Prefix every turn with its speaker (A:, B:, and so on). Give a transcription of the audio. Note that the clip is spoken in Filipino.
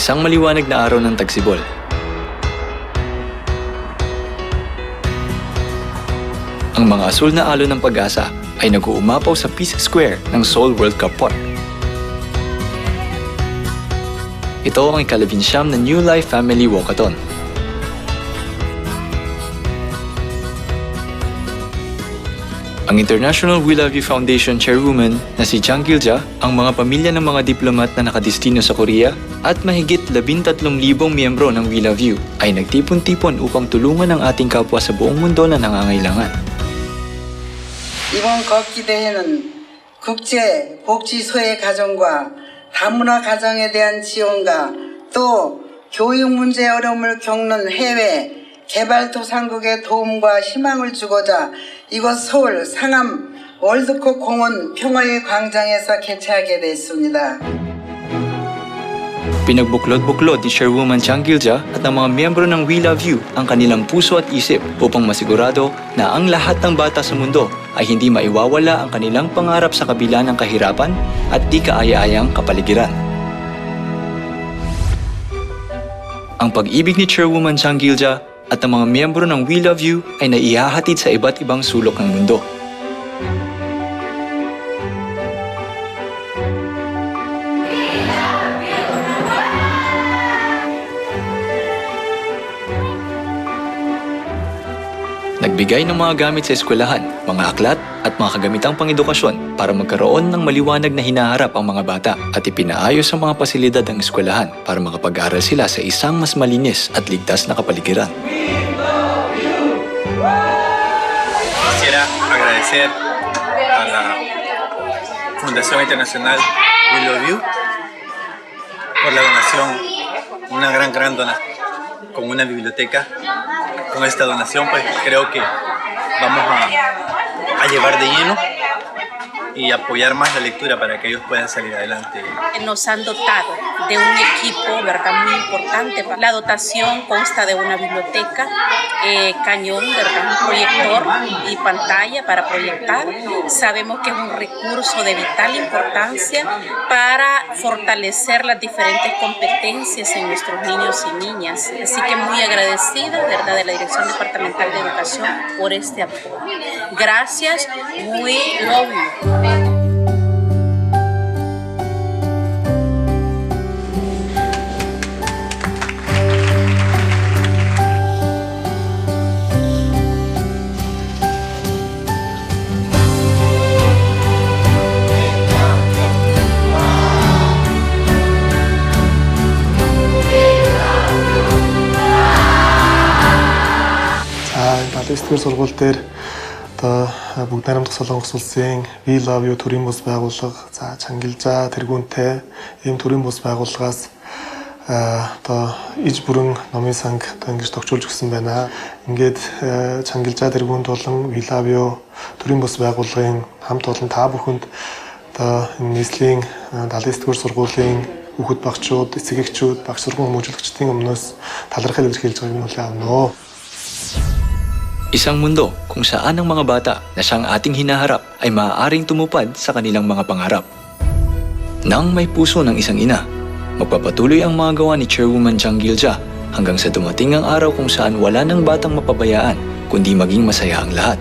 A: Isang maliwanag na araw ng Tagsibol. Ang mga asul na alon ng pag-asa ay nag-uumapaw sa Peace Square ng Seoul World Cup Park. Ito ang ika-19 na New Life Family Walkathon. Ang International We Love You Foundation Chairwoman na si Jang Gil-ja, ang mga pamilya ng mga diplomat na nakadestino sa Korea at mahigit 13,000 miyembro ng We Love You ay nagtipon-tipon upang tulungan ang ating kapwa sa buong mundo na nangangailangan.
B: 이번 걷기 대회는 국제 복지소외 가정과 다문화 가정에 대한 지원과 또 교육 문제 어려움을 겪는 해외 개발도상국의 도움과 희망을 주고자 이곳 서울 상암 월드컵 공원 평화의 광장에서 개최하게 됐습니다.
A: Pinagbuklod-buklod ni Chairwoman Jang Gil-ja at ng mga miyembro ng We Love You ang kanilang puso at isip upang masigurado na ang lahat ng bata sa mundo ay hindi maiwawala ang kanilang pangarap sa kabila ng kahirapan at di kaaya-ayang kapaligiran. Ang pag-ibig ni Chairwoman Jang Gil-ja at ng mga miyembro ng We Love You ay naihahatid sa iba't ibang sulok ng mundo. Nagbigay ng mga gamit sa eskwelahan, mga aklat at mga kagamitang pangedukasyon para magkaroon ng maliwanag na hinaharap ang mga bata at ipinaayos ang mga pasilidad ng eskwelahan para makapag-aral sila sa isang mas malinis at ligtas na kapaligiran.
C: Quisiera agradecer a la Fundación Internacional We Love You por la donación, una gran donación con una biblioteca. Con esta donación pues creo que vamos a llevar de lleno y apoyar más la lectura para que ellos puedan salir adelante.
D: Nos han dotado de un equipo, ¿verdad?, muy importante. La dotación consta de una biblioteca, cañón, ¿verdad?, un proyector y pantalla para proyectar. Sabemos que es un recurso de vital importancia para fortalecer las diferentes competencias en nuestros niños y niñas. Así que muy agradecida, ¿verdad?, de la Dirección Departamental de Educación por este apoyo. Gracias, we love you.
E: Балистикийн сургууль дээр одоо бүгд найрамдах Солонгос улсын We Love You төрийн бус байгууллага, за Jang Gil-ja тэргүүнтэй ийм төрийн бус байгууллагаас одоо иж бүрэн номын санг одоо ингэж тогтчулж өгсөн байна. Ингээд Jang Gil-ja тэргүүнд болон We Love You төрийн бус байгууллагын хамт олон та бүхэнд одоо нийслэлийн балистикийн сургуулийн хүүхэд багчууд, эцэг эхчүүд, багш сургууль хүмүүжүүлэгчдийн өмнөөс талархал илэрхийлж байгааг нь хүлээн авна.
A: Isang mundo kung saan ang mga bata na siyang ating hinaharap ay maaaring tumupad sa kanilang mga pangarap. Nang may puso ng isang ina, magpapatuloy ang mga gawa ni Chairwoman Jang Gil-ja hanggang sa dumating ang araw kung saan wala ng batang mapabayaan kundi maging masaya ang lahat.